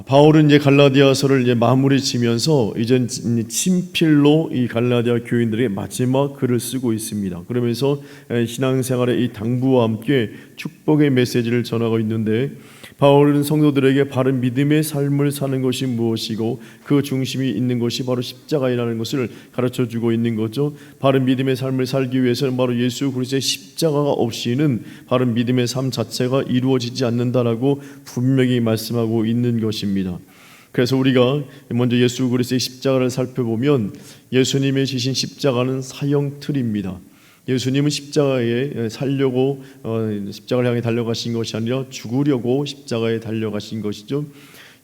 바울은 이제 갈라디아서를 이제 마무리 지면서 이제 친필로 이 갈라디아 교인들에게 마지막 글을 쓰고 있습니다. 그러면서 신앙생활의 이 당부와 함께 축복의 메시지를 전하고 있는데, 바울은 성도들에게 바른 믿음의 삶을 사는 것이 무엇이고 그 중심이 있는 것이 바로 십자가이라는 것을 가르쳐주고 있는 거죠. 바른 믿음의 삶을 살기 위해서는 바로 예수 그리스도의 십자가가 없이는 바른 믿음의 삶 자체가 이루어지지 않는다라고 분명히 말씀하고 있는 것입니다. 그래서 우리가 먼저 예수 그리스도의 십자가를 살펴보면, 예수님의 지신 십자가는 사형 틀입니다. 예수님은 십자가에 살려고 십자가를 향해 달려가신 것이 아니라 죽으려고 십자가에 달려가신 것이죠.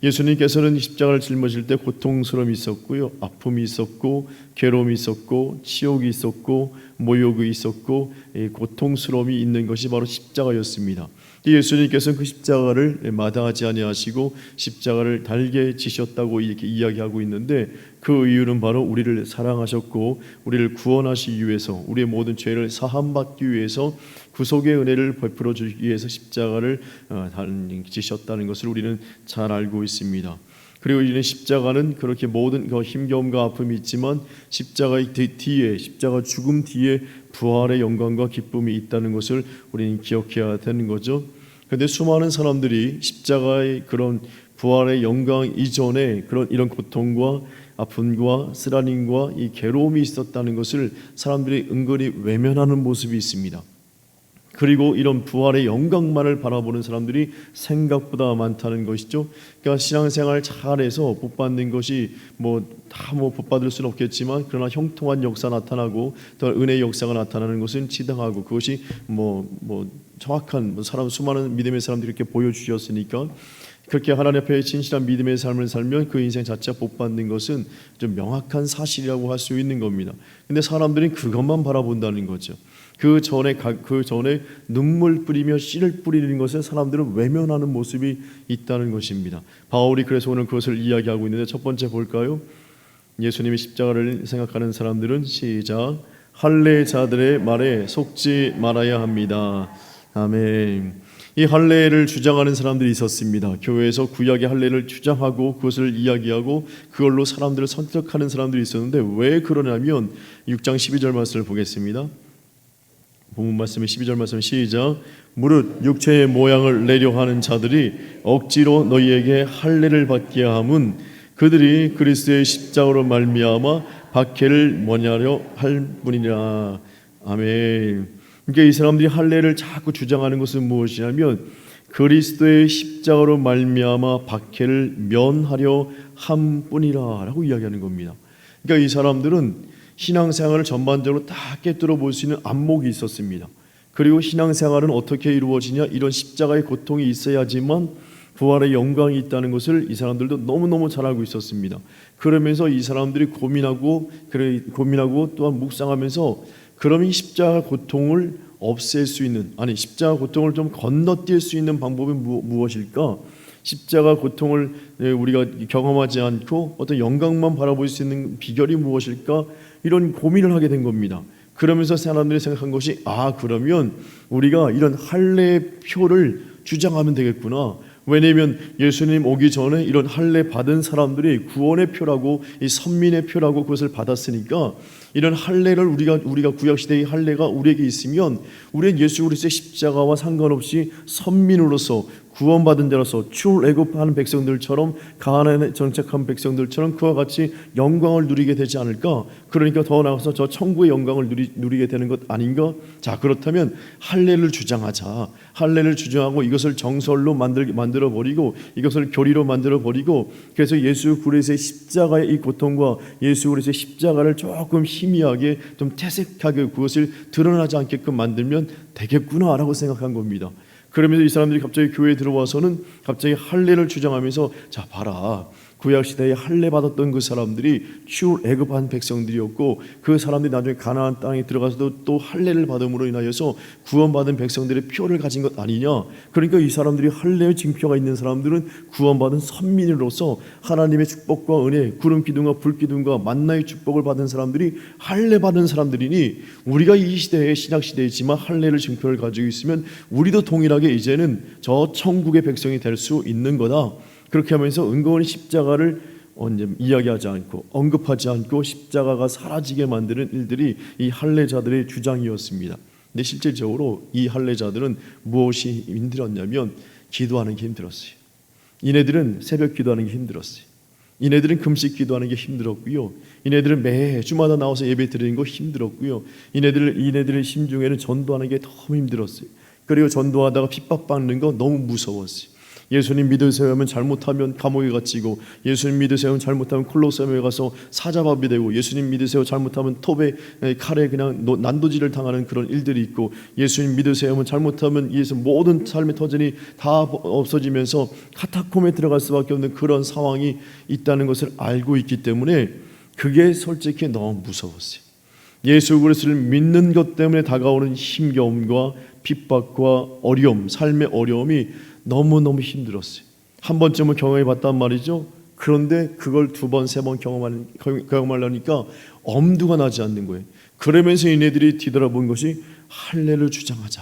예수님께서는 십자가를 짊어질 때 고통스러움이 있었고요, 아픔이 있었고, 괴로움이 있었고, 치욕이 있었고, 모욕이 있었고, 고통스러움이 있는 것이 바로 십자가였습니다. 예수님께서는 그 십자가를 마다하지 아니하시고 십자가를 달게 지셨다고 이렇게 이야기하고 있는데, 그 이유는 바로 우리를 사랑하셨고 우리를 구원하시기 위해서, 우리의 모든 죄를 사함받기 위해서, 구속의 은혜를 베풀어 주기 위해서 십자가를 지셨다는 것을 우리는 잘 알고 있습니다. 그리고 이는 십자가는 그렇게 모든 그 힘겨움과 아픔이 있지만 십자가의 뒤에, 십자가 죽음 뒤에 부활의 영광과 기쁨이 있다는 것을 우리는 기억해야 되는 거죠. 그런데 수많은 사람들이 십자가의 그런 부활의 영광 이전에 이런 고통과 아픔과 쓰라림과 이 괴로움이 있었다는 것을 사람들이 은근히 외면하는 모습이 있습니다. 그리고 이런 부활의 영광만을 바라보는 사람들이 생각보다 많다는 것이죠. 그러니까 신앙생활 잘해서 복 받는 것이 다 복 받을 수는 없겠지만, 그러나 형통한 역사 나타나고 또 은혜의 역사가 나타나는 것은 지당하고, 그것이 정확한 수많은 믿음의 사람들이 이렇게 보여주셨으니까, 그렇게 하나님 앞에 진실한 믿음의 삶을 살면 그 인생 자체가 복 받는 것은 좀 명확한 사실이라고 할 수 있는 겁니다. 근데 사람들이 그것만 바라본다는 거죠. 그 전에 눈물 뿌리며 씨를 뿌리는 것을 사람들은 외면하는 모습이 있다는 것입니다. 바울이 그래서 오늘 그것을 이야기하고 있는데, 첫 번째 볼까요? 예수님의 십자가를 생각하는 사람들은 시작, 할례자들의 말에 속지 말아야 합니다. 아멘. 이 할례를 주장하는 사람들이 있었습니다. 교회에서 구약의 할례를 주장하고 그것을 이야기하고 그걸로 사람들을 선택하는 사람들이 있었는데, 왜 그러냐면 6장 12절 말씀을 보겠습니다. 본문 말씀의 12절 말씀 시작, 무릇 육체의 모양을 내려 하는 자들이 억지로 너희에게 할례를 받게 함은 그들이 그리스도의 십자가로 말미암아 박해를 면하려 할 뿐이라. 아멘. 그러니까 이 사람들이 할례를 자꾸 주장하는 것은 무엇이냐면, 그리스도의 십자가로 말미암아 박해를 면하려 함 뿐이라라고 이야기하는 겁니다. 그러니까 이 사람들은 신앙생활을 전반적으로 다 꿰뚫어 볼 수 있는 안목이 있었습니다. 그리고 신앙생활은 어떻게 이루어지냐, 이런 십자가의 고통이 있어야지만 부활의 영광이 있다는 것을 이 사람들도 너무너무 잘 알고 있었습니다. 그러면서 이 사람들이 고민하고 또한 묵상하면서, 그럼 이 십자가 고통을 없앨 수 있는, 십자가 고통을 좀 건너뛸 수 있는 방법이 무엇일까? 십자가 고통을 우리가 경험하지 않고 어떤 영광만 바라볼 수 있는 비결이 무엇일까? 이런 고민을 하게 된 겁니다. 그러면서 사람들이 생각한 것이, 그러면 우리가 이런 할례표를 주장하면 되겠구나. 왜냐하면 예수님 오기 전에 이런 할례 받은 사람들이 구원의 표라고, 이 선민의 표라고 그것을 받았으니까, 이런 할례를 우리가 구약시대의 할례가 우리에게 있으면 우리는 예수 그리스도의 십자가와 상관없이 선민으로서, 구원받은 자로서, 출애굽하는 백성들처럼, 가나안에 정착한 백성들처럼 그와 같이 영광을 누리게 되지 않을까? 그러니까 더 나아가서 저 천국의 영광을 누리게 되는 것 아닌가? 자, 그렇다면 할례를 주장하자. 할례를 주장하고 이것을 정설로 만들어 버리고, 이것을 교리로 만들어 버리고, 그래서 예수 그리스도의 십자가의 이 고통과 예수 그리스도의 십자가를 조금 희미하게, 좀 태색하게 그것을 드러나지 않게끔 만들면 되겠구나라고 생각한 겁니다. 그러면서 이 사람들이 갑자기 교회에 들어와서는 갑자기 할례를 주장하면서, 자 봐라, 구약시대에 할례 받았던 그 사람들이 출애굽한 백성들이었고, 그 사람들이 나중에 가나안 땅에 들어가서도 또 할례를 받음으로 인하여서 구원받은 백성들의 표를 가진 것 아니냐. 그러니까 이 사람들이 할례의 징표가 있는 사람들은 구원받은 선민으로서 하나님의 축복과 은혜, 구름 기둥과 불 기둥과 만나의 축복을 받은 사람들이 할례 받은 사람들이니, 우리가 이 시대에 신약 시대이지만 할례를 징표를 가지고 있으면 우리도 동일하게 이제는 저 천국의 백성이 될 수 있는 거다. 그렇게 하면서 은근히 십자가를 이야기하지 않고 언급하지 않고 십자가가 사라지게 만드는 일들이 이 할례자들의 주장이었습니다. 근데 실질적으로 이 할례자들은 무엇이 힘들었냐면 기도하는 게 힘들었어요. 이네들은 새벽 기도하는 게 힘들었어요. 이네들은 금식 기도하는 게 힘들었고요. 이네들은 매주마다 나와서 예배 드리는 거 힘들었고요. 이네들의 심중에는 전도하는 게 너무 힘들었어요. 그리고 전도하다가 핍박받는 거 너무 무서웠어요. 예수님 믿으세요 하면 잘못하면 감옥에 갇히고, 예수님 믿으세요 하면 잘못하면 콜로세움에 가서 사자밥이 되고, 예수님 믿으세요 잘못하면 톱에 칼에 그냥 난도질을 당하는 그런 일들이 있고, 예수님 믿으세요 하면 잘못하면 예수 모든 삶의 터전이 다 없어지면서 카타콤에 들어갈 수밖에 없는 그런 상황이 있다는 것을 알고 있기 때문에 그게 솔직히 너무 무서웠어요. 예수 그리스도를 믿는 것 때문에 다가오는 힘겨움과 핍박과 어려움, 삶의 어려움이 너무너무 힘들었어요. 한 번쯤은 경험해 봤단 말이죠. 그런데 그걸 두 번, 세 번 경험하려니까 엄두가 나지 않는 거예요. 그러면서 이네들이 뒤돌아본 것이 할례를 주장하자,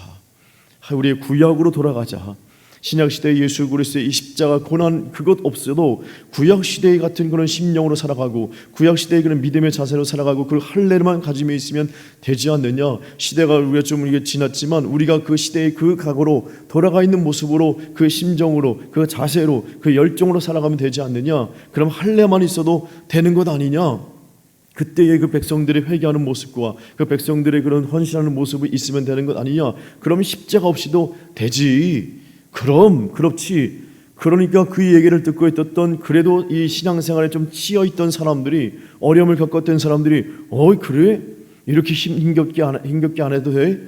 우리의 구약으로 돌아가자. 신약시대의 예수 그리스도의 이 십자가 고난 그것 없어도 구약시대의 같은 그런 심령으로 살아가고, 구약시대의 그런 믿음의 자세로 살아가고, 그 할례만 가지며 있으면 되지 않느냐. 시대가 우리가 좀 이게 지났지만 우리가 그 시대의 그 각오로 돌아가 있는 모습으로, 그 심정으로, 그 자세로, 그 열정으로 살아가면 되지 않느냐. 그럼 할례만 있어도 되는 것 아니냐. 그때의 그 백성들의 회개하는 모습과 그 백성들의 그런 헌신하는 모습이 있으면 되는 것 아니냐. 그럼 십자가 없이도 되지. 그렇지. 그러니까 그 얘기를 듣고 있었던, 그래도 이 신앙생활에 좀 치여있던 사람들이, 어려움을 겪었던 사람들이, 그래? 이렇게 힘겹게 안 해도 돼?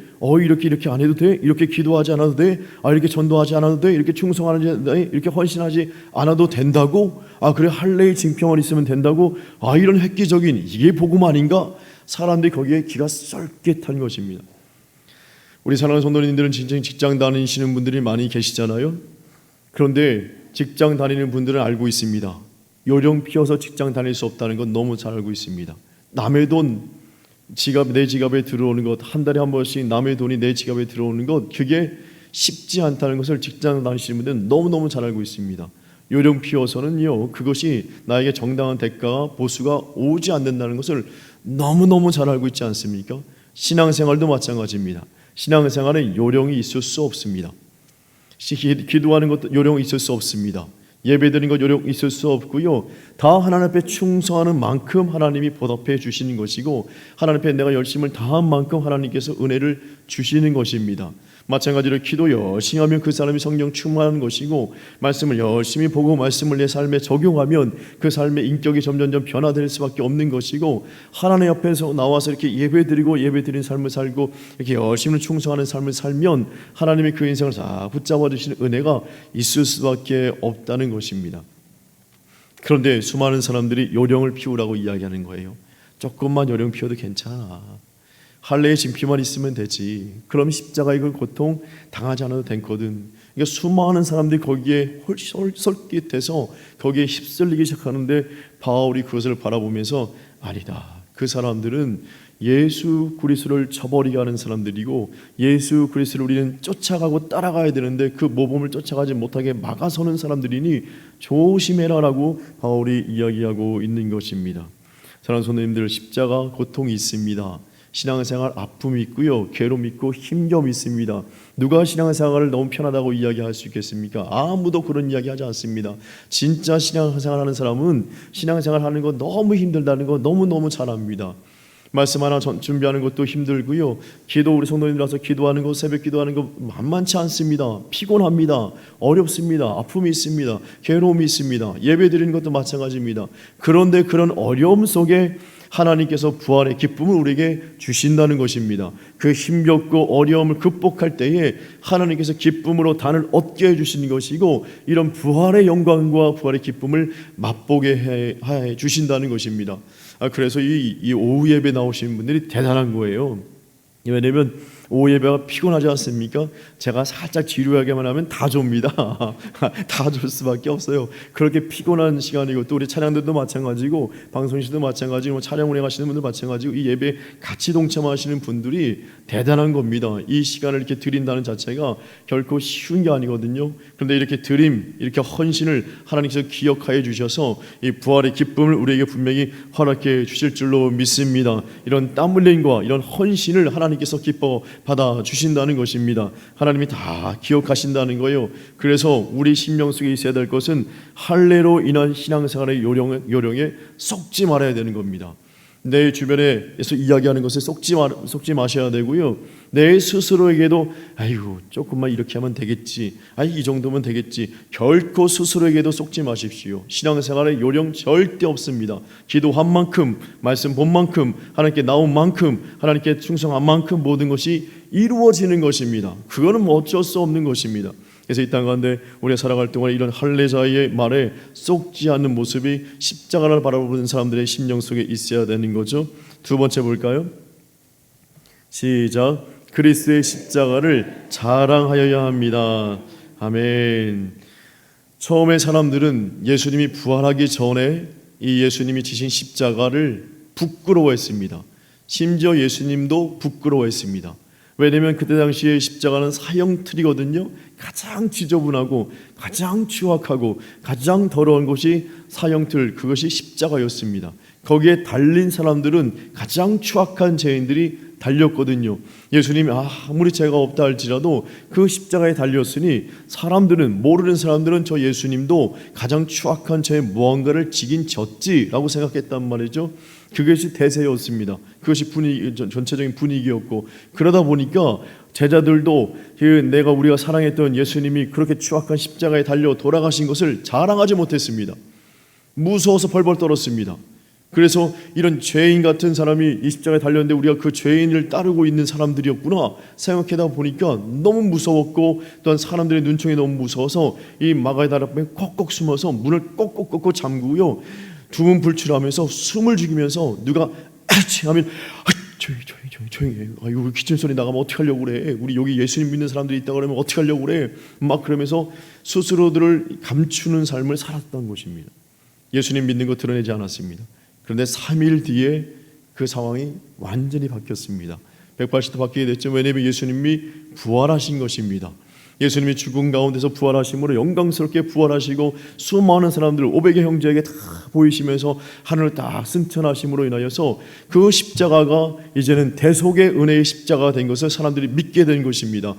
이렇게 안 해도 돼? 이렇게 기도하지 않아도 돼? 이렇게 전도하지 않아도 돼? 이렇게 충성하지, 이렇게 헌신하지 않아도 된다고? 그래, 할례의 징표만 있으면 된다고? 이런 획기적인, 이게 복음 아닌가? 사람들이 거기에 기가 쏠깃한 것입니다. 우리 사랑하는 성도님들은 진짜 직장 다니시는 분들이 많이 계시잖아요. 그런데 직장 다니는 분들은 알고 있습니다. 요령 피워서 직장 다닐 수 없다는 건 너무 잘 알고 있습니다. 남의 돈, 내 지갑에 들어오는 것, 한 달에 한 번씩 남의 돈이 내 지갑에 들어오는 것, 그게 쉽지 않다는 것을 직장 다니시는 분들은 너무너무 잘 알고 있습니다. 요령 피워서는요, 그것이 나에게 정당한 대가와 보수가 오지 않는다는 것을 너무너무 잘 알고 있지 않습니까? 신앙생활도 마찬가지입니다. 신앙생활에 요령이 있을 수 없습니다. 기도하는 것도 요령이 있을 수 없습니다. 예배드리는 것 요령 있을 수 없고요. 다 하나님 앞에 충성하는 만큼 하나님이 보답해 주시는 것이고, 하나님 앞에 내가 열심을 다한 만큼 하나님께서 은혜를 주시는 것입니다. 마찬가지로 기도 열심히 하면 그 사람이 성령 충만한 것이고, 말씀을 열심히 보고 말씀을 내 삶에 적용하면 그 삶의 인격이 점점점 변화될 수밖에 없는 것이고, 하나님 옆에서 나와서 이렇게 예배드리는 삶을 살고 이렇게 열심히 충성하는 삶을 살면 하나님이 그 인생을 다 붙잡아 주시는 은혜가 있을 수밖에 없다는 것입니다. 그런데 수많은 사람들이 요령을 피우라고 이야기하는 거예요. 조금만 요령 피워도 괜찮아. 할례의 징표만 있으면 되지. 그럼 십자가의 그 고통 당하지 않아도 되거든. 그러니까 수많은 사람들이 거기에 솔깃해서 거기에 휩쓸리기 시작하는데, 바울이 그것을 바라보면서 아니다. 그 사람들은 예수 그리스도를 저버리게 하는 사람들이고, 예수 그리스도를 우리는 쫓아가고 따라가야 되는데 그 모범을 쫓아가지 못하게 막아서는 사람들이니 조심해라라고 바울이 이야기하고 있는 것입니다. 사랑하는 성도님들, 십자가 고통이 있습니다. 신앙생활 아픔이 있고요, 괴로움이 있고 힘겨움이 있습니다. 누가 신앙생활을 너무 편하다고 이야기할 수 있겠습니까? 아무도 그런 이야기 하지 않습니다. 진짜 신앙생활하는 사람은 신앙생활하는 거 너무 힘들다는 거 너무너무 잘 압니다. 말씀 하나 준비하는 것도 힘들고요, 우리 성도님들 와서 기도하는 거, 새벽 기도하는 거 만만치 않습니다. 피곤합니다. 어렵습니다. 아픔이 있습니다. 괴로움이 있습니다. 예배 드리는 것도 마찬가지입니다. 그런데 그런 어려움 속에 하나님께서 부활의 기쁨을 우리에게 주신다는 것입니다. 그 힘겹고 어려움을 극복할 때에 하나님께서 기쁨으로 단을 얻게 해주시는 것이고, 이런 부활의 영광과 부활의 기쁨을 맛보게 해 주신다는 것입니다. 그래서 이 오후 예배 나오신 분들이 대단한 거예요. 왜냐하면 오후 예배가 피곤하지 않습니까? 제가 살짝 지루하게만 하면 다 줍니다. 다 줄 수밖에 없어요. 그렇게 피곤한 시간이고, 또 우리 찬양들도 마찬가지고, 방송실도 마찬가지고, 촬영 운행 하시는 분들 마찬가지고, 이 예배 같이 동참하시는 분들이 대단한 겁니다. 이 시간을 이렇게 드린다는 자체가 결코 쉬운 게 아니거든요. 그런데 이렇게 드림, 이렇게 헌신을 하나님께서 기억하여 주셔서 이 부활의 기쁨을 우리에게 분명히 허락해 주실 줄로 믿습니다. 이런 땀 흘림과 이런 헌신을 하나님께서 기뻐 받아 주신다는 것입니다. 하나님이 다 기억하신다는 거예요. 그래서 우리 심령 속에 있어야 될 것은 할례로 인한 신앙생활의 요령에 썩지 말아야 되는 겁니다. 내 주변에서 이야기하는 것에 속지 마셔야 되고요. 내 스스로에게도 아이고 조금만 이렇게 하면 되겠지, 이 정도면 되겠지, 결코 스스로에게도 속지 마십시오. 신앙생활의 요령 절대 없습니다. 기도한 만큼, 말씀 본 만큼, 하나님께 나온 만큼, 하나님께 충성한 만큼 모든 것이 이루어지는 것입니다. 그거는 뭐 어쩔 수 없는 것입니다. 그래서 이 땅 가운데 우리가 살아갈 동안 이런 할례자의 말에 쏙지 않는 모습이 십자가를 바라보는 사람들의 심령 속에 있어야 되는 거죠. 두 번째 볼까요? 시작. 그리스도의 십자가를 자랑하여야 합니다. 아멘. 처음에 사람들은 예수님이 부활하기 전에 이 예수님이 지신 십자가를 부끄러워했습니다. 심지어 예수님도 부끄러워했습니다. 왜냐하면 그때 당시에 십자가는 사형틀이거든요. 가장 지저분하고 가장 추악하고 가장 더러운 것이 사형틀, 그것이 십자가였습니다. 거기에 달린 사람들은 가장 추악한 죄인들이 달렸거든요. 예수님이 아무리 죄가 없다 할지라도 그 십자가에 달렸으니 사람들은, 모르는 사람들은 저 예수님도 가장 추악한 죄의 무언가를 지긴 졌지라고 생각했단 말이죠. 그것이 대세였습니다. 그것이 전체적인 분위기였고, 그러다 보니까 제자들도 우리가 사랑했던 예수님이 그렇게 추악한 십자가에 달려 돌아가신 것을 자랑하지 못했습니다. 무서워서 벌벌 떨었습니다. 그래서 이런 죄인 같은 사람이 이 십자가에 달렸는데 우리가 그 죄인을 따르고 있는 사람들이었구나 생각하다 보니까 너무 무서웠고, 또한 사람들의 눈총이 너무 무서워서 이 마가다라 앞에 콕콕 숨어서 문을 꼭꼭꼭꼭 잠그고요, 두문불출하면서 숨을 죽이면서 누가 아치 하면 조용히 해. 이거 기침 소리 나가면 어떻게 하려고 그래? 우리 여기 예수님 믿는 사람들이 있다 그러면 어떻게 하려고 그래? 막 그러면서 스스로들을 감추는 삶을 살았던 것입니다. 예수님 믿는 거 드러내지 않았습니다. 그런데 3일 뒤에 그 상황이 완전히 바뀌었습니다. 180도 바뀌게 됐죠. 왜냐하면 예수님이 부활하신 것입니다. 예수님이 죽은 가운데서 부활하심으로 영광스럽게 부활하시고 수많은 사람들 500의 형제에게 다 보이시면서 하늘을 딱 승천하심으로 인하여서 그 십자가가 이제는 대속의 은혜의 십자가가 된 것을 사람들이 믿게 된 것입니다.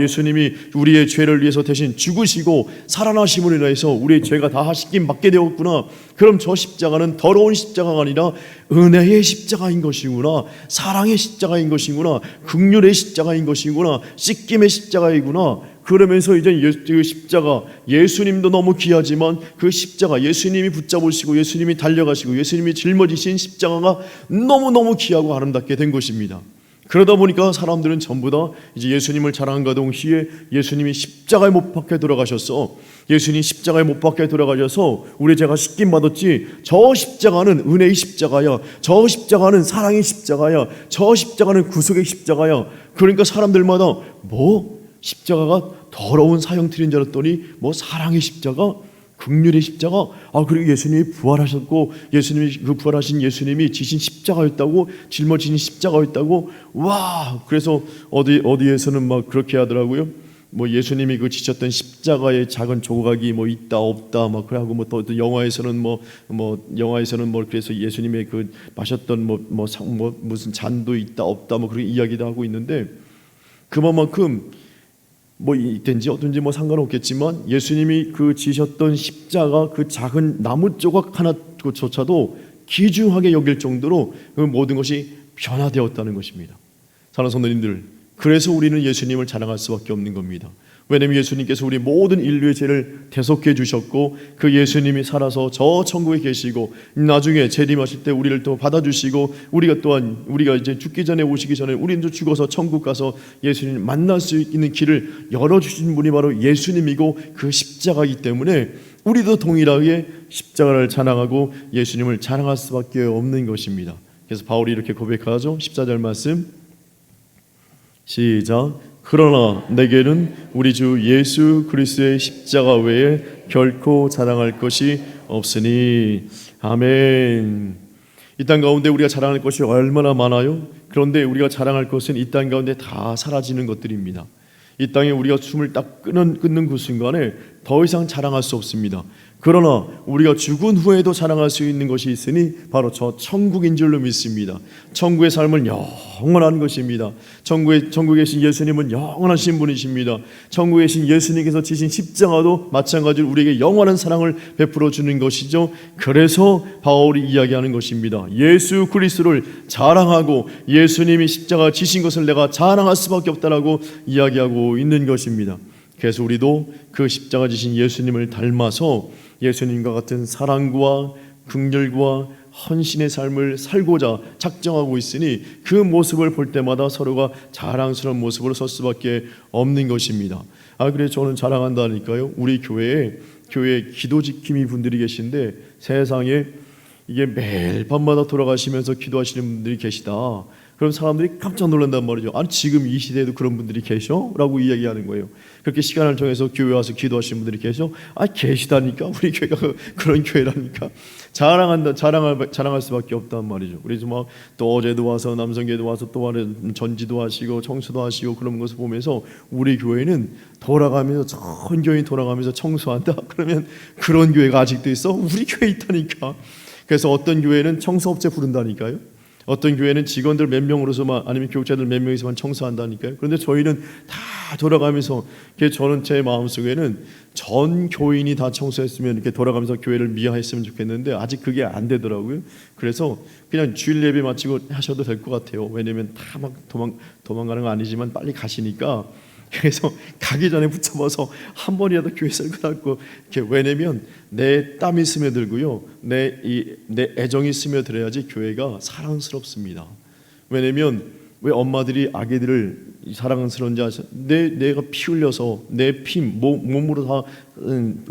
예수님이 우리의 죄를 위해서 대신 죽으시고 살아나심으로 인하여서 우리의 죄가 다 씻김 받게 되었구나. 그럼 저 십자가는 더러운 십자가가 아니라 은혜의 십자가인 것이구나, 사랑의 십자가인 것이구나, 긍휼의 십자가인 것이구나, 씻김의 십자가이구나. 그러면서 이제 그 십자가, 예수님도 너무 귀하지만 그 십자가, 예수님이 붙잡으시고 예수님이 달려가시고 예수님이 짊어지신 십자가가 너무너무 귀하고 아름답게 된 것입니다. 그러다 보니까 사람들은 전부 다 이제 예수님을 자랑한가 동시에 예수님이 십자가에 못 박혀 돌아가셔서, 예수님 십자가에 못 박혀 돌아가셔서 우리 죄가 씻김 받았지, 저 십자가는 은혜의 십자가야, 저 십자가는 사랑의 십자가야, 저 십자가는 구속의 십자가야. 그러니까 사람들마다 십자가가 더러운 사형틀인 줄 알았더니 사랑의 십자가, 긍휼의 십자가, 그리고 예수님이 부활하셨고 예수님이 그 부활하신 예수님이 지신 십자가였다고, 짊어지신 십자가였다고. 그래서 어디에서는 막 그렇게 하더라고요. 예수님이 그 지셨던 십자가의 작은 조각이 있다 없다 막 그러고, 또 영화에서는 영화에서는 그래서 예수님의 그 마셨던 무슨 잔도 있다 없다 그런 이야기도 하고 있는데, 그만큼 있든지 어떤지 상관없겠지만 예수님이 그 지셨던 십자가, 그 작은 나무 조각 하나조차도 귀중하게 여길 정도로 그 모든 것이 변화되었다는 것입니다. 사랑하는 성도님들, 그래서 우리는 예수님을 자랑할 수밖에 없는 겁니다. 왜냐하면 예수님께서 우리 모든 인류의 죄를 대속해 주셨고, 그 예수님이 살아서 저 천국에 계시고 나중에 재림하실 때 우리를 또 받아주시고, 우리가 이제 죽기 전에, 오시기 전에 우리는 죽어서 천국 가서 예수님 만날 수 있는 길을 열어주신 분이 바로 예수님이고 그 십자가이기 때문에 우리도 동일하게 십자가를 자랑하고 예수님을 자랑할 수밖에 없는 것입니다. 그래서 바울이 이렇게 고백하죠. 14절 말씀 시작. 그러나 내게는 우리 주 예수 그리스도의 십자가 외에 결코 자랑할 것이 없으니. 아멘. 이 땅 가운데 우리가 자랑할 것이 얼마나 많아요. 그런데 우리가 자랑할 것은 이 땅 가운데 다 사라지는 것들입니다. 이 땅에 우리가 숨을 딱 끊는 그 순간에 더 이상 자랑할 수 없습니다. 그러나 우리가 죽은 후에도 자랑할 수 있는 것이 있으니 바로 저 천국인 줄로 믿습니다. 천국의 삶은 영원한 것입니다. 천국에 계신 예수님은 영원하신 분이십니다. 천국에 계신 예수님께서 지신 십자가도 마찬가지로 우리에게 영원한 사랑을 베풀어 주는 것이죠. 그래서 바울이 이야기하는 것입니다. 예수 그리스도를 자랑하고 예수님이 십자가 지신 것을 내가 자랑할 수밖에 없다라고 이야기하고 있는 것입니다. 그래서 우리도 그 십자가 지신 예수님을 닮아서 예수님과 같은 사랑과 긍휼과 헌신의 삶을 살고자 작정하고 있으니 그 모습을 볼 때마다 서로가 자랑스러운 모습으로 설 수밖에 없는 것입니다. 그래서 저는 자랑한다니까요. 우리 교회에 기도 지킴이 분들이 계신데 세상에 이게 매일 밤마다 돌아가시면서 기도하시는 분들이 계시다. 그럼 사람들이 깜짝 놀란단 말이죠. 아니 지금 이 시대에도 그런 분들이 계셔? 라고 이야기하는 거예요. 그렇게 시간을 정해서 교회 와서 기도하시는 분들이 계셔? 계시다니까. 우리 교회가 그런 교회라니까. 자랑할 수밖에 없단 말이죠. 그래서 막 또 어제도 와서 남성교회도 와서 또 전지도 하시고 청소도 하시고 그런 것을 보면서 우리 교회는 돌아가면서 전 교회 돌아가면서 청소한다. 그러면 그런 교회가 아직도 있어? 우리 교회 있다니까. 그래서 어떤 교회는 청소업체 부른다니까요. 어떤 교회는 직원들 몇 명으로서만 아니면 교육자들 몇 명이서만 청소한다니까요. 그런데 저희는 다 돌아가면서 저는 제 마음속에는 전 교인이 다 청소했으면 이렇게 돌아가면서 교회를 미화했으면 좋겠는데 아직 그게 안 되더라고요. 그래서 그냥 주일 예배 마치고 하셔도 될 것 같아요. 왜냐면 다 막 도망가는 거 아니지만 빨리 가시니까. 그래서 가기 전에 붙잡아서 한 번이라도 교회 썰고 닦고. 왜냐면 내 땀이 스며들고요, 내 애정이 스며들어야지 교회가 사랑스럽습니다. 왜냐면 왜 엄마들이 아기들을 사랑스러운지 아세요? 내가 피 흘려서 내 피 몸으로 다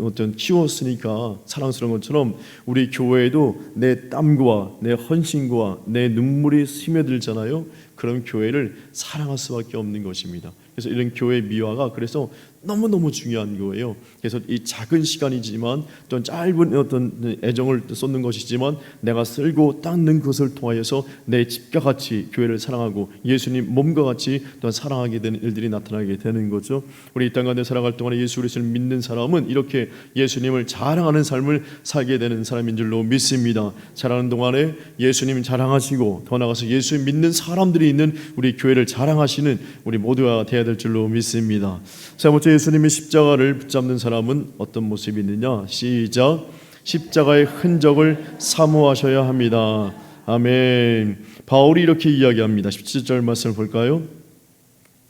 어떤 키웠으니까 사랑스러운 것처럼 우리 교회에도 내 땀과 내 헌신과 내 눈물이 스며들잖아요. 그럼 교회를 사랑할 수밖에 없는 것입니다. 그래서 이런 교회 미화가 그래서 너무너무 중요한 거예요. 그래서 이 작은 시간이지만 또 짧은 어떤 애정을 쏟는 것이지만 내가 쓸고 닦는 것을 통하여서 내 집과 같이 교회를 사랑하고 예수님 몸과 같이 또 사랑하게 되는 일들이 나타나게 되는 거죠. 우리 이 땅 가운데 살아갈 동안에 예수 그리스도를 믿는 사람은 이렇게 예수님을 자랑하는 삶을 살게 되는 사람인 줄로 믿습니다. 자라는 동안에 예수님 자랑하시고 더 나아가서 예수 믿는 사람들이 있는 우리 교회를 자랑하시는 우리 모두가 되어야 될 줄로 믿습니다. 세 번째, 예수님의 십자가를 붙잡는 사람은 어떤 모습이 있느냐? 시작. 십자가의 흔적을 사모하셔야 합니다. 아멘. 바울이 이렇게 이야기합니다. 17절 말씀을 볼까요?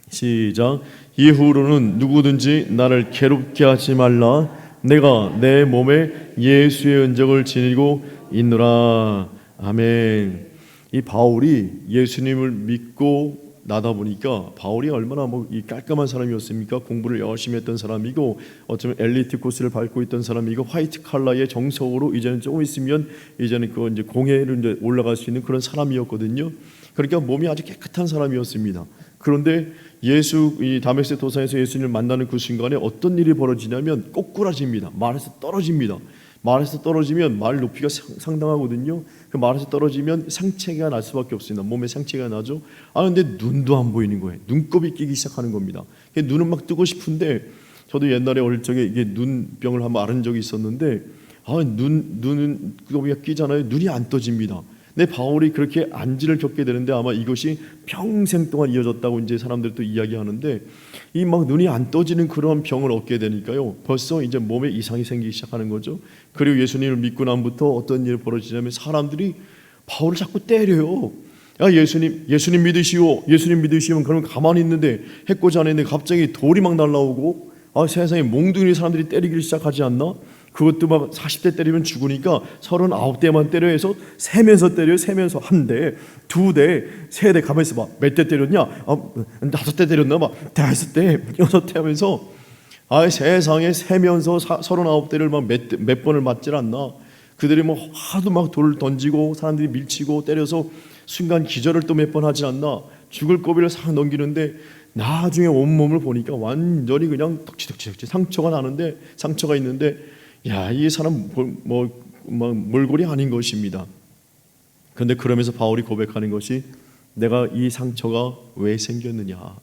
시작. 이후로는 누구든지 나를 괴롭게 하지 말라. 내가 내 몸에 예수의 흔적을 지니고 있노라. 아멘. 이 바울이 예수님을 믿고 나다 보니까 바울이 얼마나 이 깔끔한 사람이었습니까? 공부를 열심히 했던 사람이고 어쩌면 엘리트 코스를 밟고 있던 사람이고 화이트 칼라의 정석으로 이제는 조금 있으면 이제는 그 이제 공회를 이제 올라갈 수 있는 그런 사람이었거든요. 그러니까 몸이 아주 깨끗한 사람이었습니다. 그런데 이 다메섹 도상에서 예수님을 만나는 그 순간에 어떤 일이 벌어지냐면 꼬꾸라집니다. 말에서 떨어집니다. 말에서 떨어지면 말 높이가 상당하거든요. 그 말에서 떨어지면 상처가 날 수밖에 없습니다. 몸에 상처가 나죠. 근데 눈도 안 보이는 거예요. 눈곱이 끼기 시작하는 겁니다. 눈은 막 뜨고 싶은데 저도 옛날에 어릴 적에 이게 눈병을 한번 앓은 적이 있었는데 눈은 눈곱이가 끼잖아요. 눈이 안 떠집니다. 근데 바울이 그렇게 안지를 겪게 되는데 아마 이것이 평생 동안 이어졌다고 이제 사람들이 또 이야기하는데 이 막 눈이 안 떠지는 그런 병을 얻게 되니까요. 벌써 이제 몸에 이상이 생기기 시작하는 거죠. 그리고 예수님을 믿고 난부터 어떤 일이 벌어지냐면 사람들이 바울을 자꾸 때려요. 예수님 믿으시오. 예수님 믿으시면 그러면 가만히 있는데 해코지 안에 있는데 갑자기 돌이 막 날라오고 세상에 몽둥이 사람들이 때리기 시작하지 않나? 그것도 막 40대 때리면 죽으니까 39대만 때려 해서 세면서 때려요. 세면서 한 대, 두 대, 세 대. 가만히 있어봐. 몇 대 때렸냐? 5대 때렸나 봐. 5대, 6대 하면서 세상에 세면서 39대를 막 몇 번을 맞질 않나? 그들이 하도 막 돌을 던지고 사람들이 밀치고 때려서 순간 기절을 또 몇 번 하지 않나? 죽을 고비를 싹 넘기는데 나중에 온몸을 보니까 완전히 그냥 덕지덕지 상처가 나는데, 상처가 있는데, 야, 이 사람 몰골이 아닌 것입니다. 그런데 그러면서 바울이 고백하는 것이, 내가 이 상처가 왜 생겼느냐,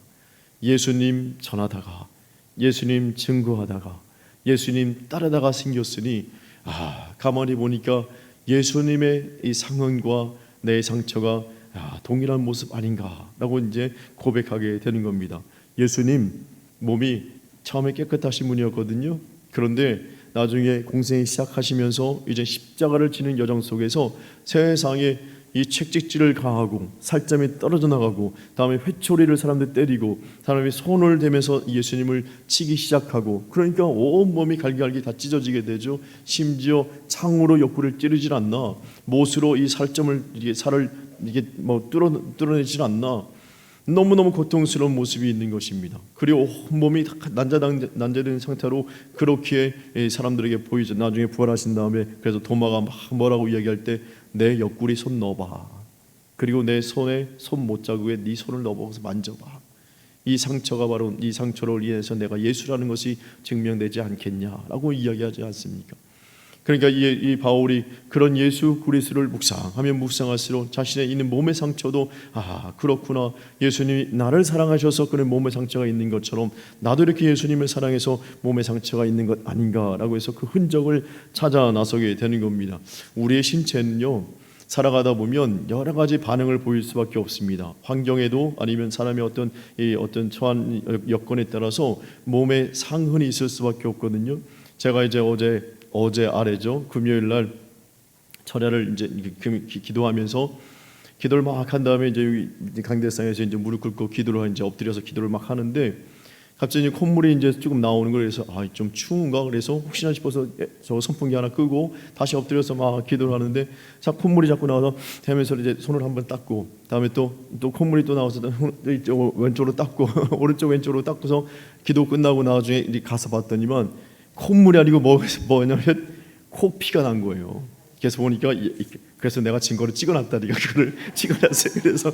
예수님 전하다가, 예수님 증거하다가, 예수님 따르다가 생겼으니, 가만히 보니까 예수님의 이 상흔과 내 상처가 동일한 모습 아닌가라고 이제 고백하게 되는 겁니다. 예수님 몸이 처음에 깨끗하신 분이었거든요. 그런데 나중에 공생이 시작하시면서 이제 십자가를 지는 여정 속에서 세상에 이 채찍질을 가하고 살점이 떨어져 나가고, 다음에 회초리를 사람들 때리고, 사람이 손을 대면서 예수님을 치기 시작하고, 그러니까 온몸이 갈기갈기 다 찢어지게 되죠. 심지어 창으로 옆구리를 찌르질 않나, 못으로 이 살점을 살을 뚫어내질 않나, 너무너무 고통스러운 모습이 있는 것입니다. 그리고 온몸이 난자된 상태로 그렇게 사람들에게 보이죠. 나중에 부활하신 다음에 그래서 도마가 막 뭐라고 이야기할 때, 내 옆구리 손 넣어봐, 그리고 내 손에 손 못자국에 네 손을 넣어서 만져봐, 이 상처가 바로 이 상처로 인해서 내가 예수라는 것이 증명되지 않겠냐라고 이야기하지 않습니까? 그러니까 이 바울이 그런 예수 그리스도를 묵상하면 묵상할수록 자신의 있는 몸의 상처도, 그렇구나, 예수님이 나를 사랑하셔서 그런 몸의 상처가 있는 것처럼 나도 이렇게 예수님을 사랑해서 몸의 상처가 있는 것 아닌가라고 해서 그 흔적을 찾아 나서게 되는 겁니다. 우리의 신체는요, 살아가다 보면 여러 가지 반응을 보일 수밖에 없습니다. 환경에도, 아니면 사람의 어떤 처한 여건에 따라서 몸에 상흔이 있을 수밖에 없거든요. 제가 이제 어제 아래죠, 금요일 날 철야를 이제 기도하면서 기도를 막 한 다음에 이제 강대상에서 이제 무릎 꿇고 기도를 이제 엎드려서 기도를 막 하는데, 갑자기 콧물이 이제 조금 나오는 걸, 그래서 좀 추운가, 그래서 혹시나 싶어서 저 선풍기 하나 끄고 다시 엎드려서 막 기도를 하는데, 콧물이 자꾸 나와서 대면서 이제 손을 한번 닦고, 다음에 또 콧물이 또 나와서 왼쪽으로 닦고 오른쪽 왼쪽으로 닦고서 기도 끝나고 나중에 가서 봤더니만 콧물이 아니고 뭐냐면 코피가 난 거예요. 그래서 보니까, 그래서 내가 증거를 찍어놨다니까, 그걸 찍어놨어요. 그래서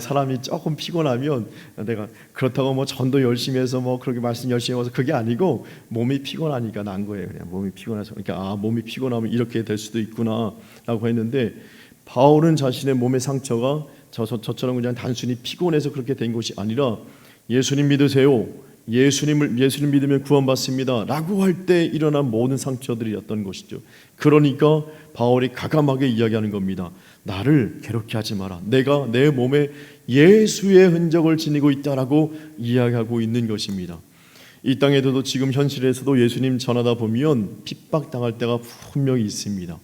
사람이 조금 피곤하면, 내가 그렇다고 뭐 전도 열심히 해서 뭐 그렇게 말씀 열심히 해서 그게 아니고 몸이 피곤하니까 난 거예요. 그냥 몸이 피곤해서. 그러니까 몸이 피곤하면 이렇게 될 수도 있구나라고 했는데, 바울은 자신의 몸의 상처가 저처럼 그냥 단순히 피곤해서 그렇게 된 것이 아니라, 예수님 믿으세요, 예수님 믿으면 구원받습니다 라고 할 때 일어난 모든 상처들이었던 것이죠. 그러니까 바울이 가감하게 이야기하는 겁니다. 나를 괴롭게 하지 마라, 내가 내 몸에 예수의 흔적을 지니고 있다라고 이야기하고 있는 것입니다. 이 땅에도 지금 현실에서도 예수님 전하다 보면 핍박당할 때가 분명히 있습니다.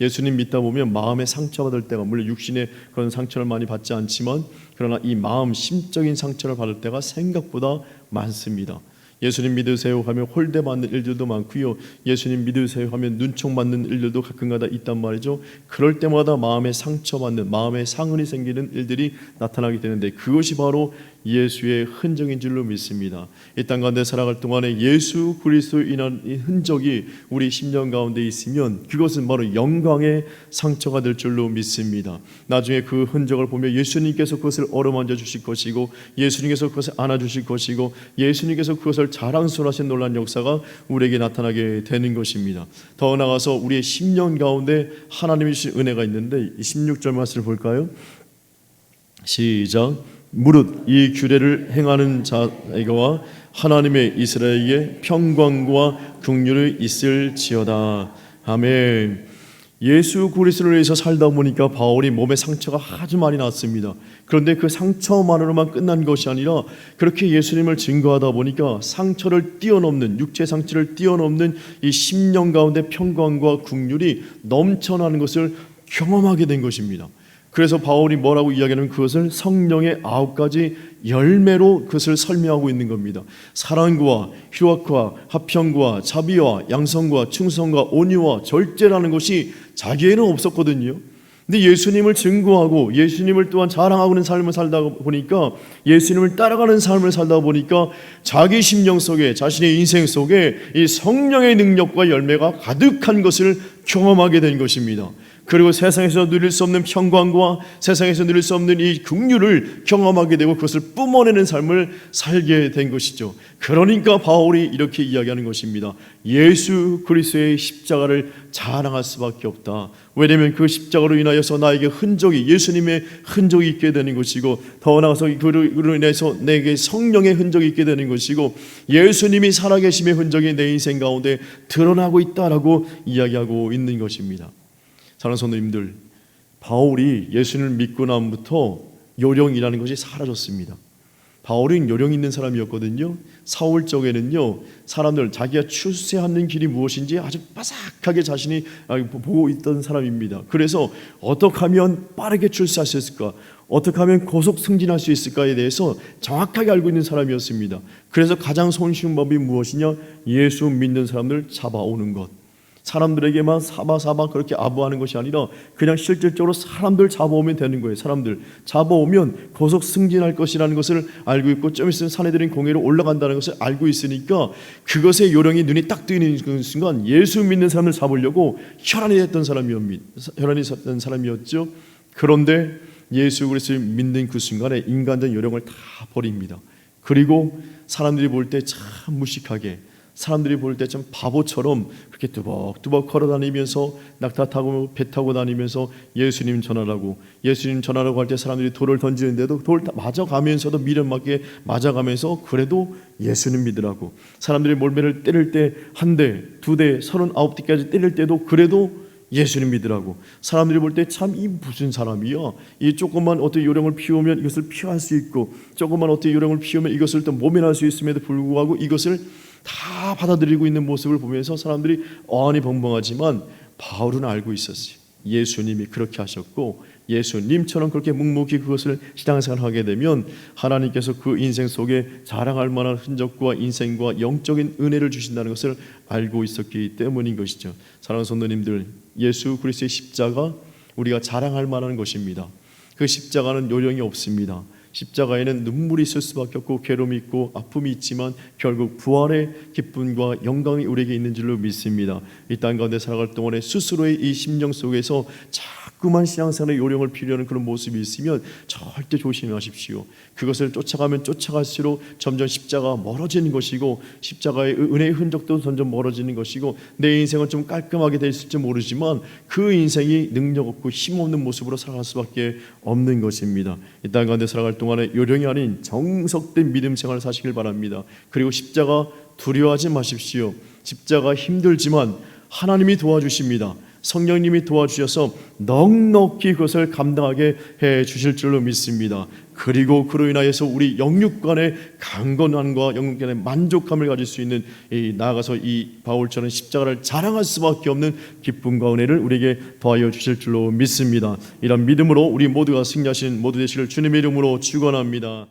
예수님 믿다 보면 마음에 상처받을 때가, 물론 육신의 그런 상처를 많이 받지 않지만, 그러나 이 마음 심적인 상처를 받을 때가 생각보다 많습니다. 예수님 믿으세요 하면 홀대받는 일들도 많고요, 예수님 믿으세요 하면 눈총받는 일들도 가끔가다 있단 말이죠. 그럴 때마다 마음에 상처받는, 마음에 상흔이 생기는 일들이 나타나게 되는데, 그것이 바로 예수의 흔적인 줄로 믿습니다. 이 땅 가운데 살아갈 동안에 예수 그리스도로 인한 이 흔적이 우리 심령 가운데 있으면 그것은 바로 영광의 상처가 될 줄로 믿습니다. 나중에 그 흔적을 보며 예수님께서 그것을 어루만져 주실 것이고, 예수님께서 그것을 안아주실 것이고, 예수님께서 그것을 자랑스러워하신 놀라운 역사가 우리에게 나타나게 되는 것입니다. 더 나아가서 우리의 심령 가운데 하나님이 주신 은혜가 있는데, 16절 말씀을 볼까요? 시작. 무릇 이 규례를 행하는 자에게와 하나님의 이스라엘에게 평강과 긍휼이 있을지어다. 아멘. 예수 그리스도를 위해서 살다 보니까 바울이 몸에 상처가 아주 많이 났습니다. 그런데 그 상처만으로만 끝난 것이 아니라, 그렇게 예수님을 증거하다 보니까 상처를 뛰어넘는, 육체 상처를 뛰어넘는 이 심령 가운데 평강과 긍휼이 넘쳐나는 것을 경험하게 된 것입니다. 그래서 바울이 뭐라고 이야기하냐면, 그것을 성령의 9가지 열매로 그것을 설명하고 있는 겁니다. 사랑과 휴학과 화평과 자비와 양성과 충성과 온유와 절제라는 것이 자기에는 없었거든요. 근데 예수님을 증거하고 예수님을 또한 자랑하는 삶을 살다 보니까, 예수님을 따라가는 삶을 살다 보니까 자기 심령 속에, 자신의 인생 속에 이 성령의 능력과 열매가 가득한 것을 경험하게 된 것입니다. 그리고 세상에서 누릴 수 없는 평강과 세상에서 누릴 수 없는 이 긍휼을 경험하게 되고 그것을 뿜어내는 삶을 살게 된 것이죠. 그러니까 바울이 이렇게 이야기하는 것입니다. 예수 그리스도의 십자가를 자랑할 수밖에 없다. 왜냐하면 그 십자가로 인하여서 나에게 흔적이, 예수님의 흔적이 있게 되는 것이고, 더 나아가서 그로 인해서 내게 성령의 흔적이 있게 되는 것이고, 예수님이 살아계심의 흔적이 내 인생 가운데 드러나고 있다라고 이야기하고 있는 것입니다. 사랑하는 성도님들, 바울이 예수님을 믿고 나부터 요령이라는 것이 사라졌습니다. 바울은 요령 있는 사람이었거든요. 사울 쪽에는요, 사람들 자기가 출세하는 길이 무엇인지 아주 빠삭하게 자신이 보고 있던 사람입니다. 그래서 어떻게 하면 빠르게 출세할 수 있을까, 어떻게 하면 고속 승진할 수 있을까에 대해서 정확하게 알고 있는 사람이었습니다. 그래서 가장 손쉬운 법이 무엇이냐? 예수 믿는 사람들 잡아오는 것. 사람들에게만 사바사바 그렇게 아부하는 것이 아니라 그냥 실질적으로 사람들 잡아오면 되는 거예요. 사람들 잡아오면 고속 승진할 것이라는 것을 알고 있고, 좀 있으면 사내들인 공회로 올라간다는 것을 알고 있으니까 그것의 요령이 눈이 딱 뜨이는 그 순간 예수 믿는 사람을 잡으려고 혈안이 됐던 사람이었죠. 그런데 예수 그리스도를 믿는 그 순간에 인간적 요령을 다 버립니다. 그리고 사람들이 볼 때 참 무식하게, 사람들이 볼 때 좀 바보처럼 그렇게 뚜벅뚜벅 걸어다니면서 낙타 타고 배 타고 다니면서 예수님 전하라고 할 때 사람들이 돌을 던지는데도 돌 맞아가면서도 미련맞게 맞아가면서 그래도 예수님 믿으라고, 사람들이 몰매를 때릴 때 한 대, 두 대, 39대까지 때릴 때도 그래도 예수님 믿으라고, 사람들이 볼 때 참 이 무슨 사람이야, 이 조금만 어떤 요령을 피우면 이것을 피할 수 있고, 조금만 어떤 요령을 피우면 이것을 또 모면할 수 있음에도 불구하고 이것을 다 받아들이고 있는 모습을 보면서 사람들이 어안이 벙벙하지만 바울은 알고 있었어요. 예수님이 그렇게 하셨고, 예수님처럼 그렇게 묵묵히 그것을 신앙생활하게 되면 하나님께서 그 인생 속에 자랑할 만한 흔적과 인생과 영적인 은혜를 주신다는 것을 알고 있었기 때문인 것이죠. 사랑하는 성도님들, 예수 그리스도의 십자가 우리가 자랑할 만한 것입니다. 그 십자가는 요령이 없습니다. 십자가에는 눈물이 있을 수밖에 없고 괴로움이 있고 아픔이 있지만 결국 부활의 기쁨과 영광이 우리에게 있는 줄로 믿습니다. 이 땅 가운데 살아갈 동안에 스스로의 이 심령 속에서 자꾸만 신앙생활의 요령을 피우려는 그런 모습이 있으면 절대 조심하십시오. 그것을 쫓아가면 쫓아갈수록 점점 십자가가 멀어지는 것이고, 십자가의 은혜의 흔적도 점점 멀어지는 것이고, 내 인생은 좀 깔끔하게 됐을지 모르지만 그 인생이 능력 없고 힘없는 모습으로 살아갈 수밖에 없는 것입니다. 이 땅 가운데 살아갈 동안에 요령이 아닌 정석된 믿음 생활을 사시길 바랍니다. 그리고 십자가 두려워하지 마십시오. 십자가 힘들지만 하나님이 도와주십니다. 성령님이 도와주셔서 넉넉히 그것을 감당하게 해 주실 줄로 믿습니다. 그리고 그로 인하여서 우리 영육간의 강건함과 영육간의 만족함을 가질 수 있는, 나아가서 이 바울처럼 십자가를 자랑할 수밖에 없는 기쁨과 은혜를 우리에게 더하여 주실 줄로 믿습니다. 이런 믿음으로 우리 모두가 승리하신 모두 되시길 주님의 이름으로 축원합니다.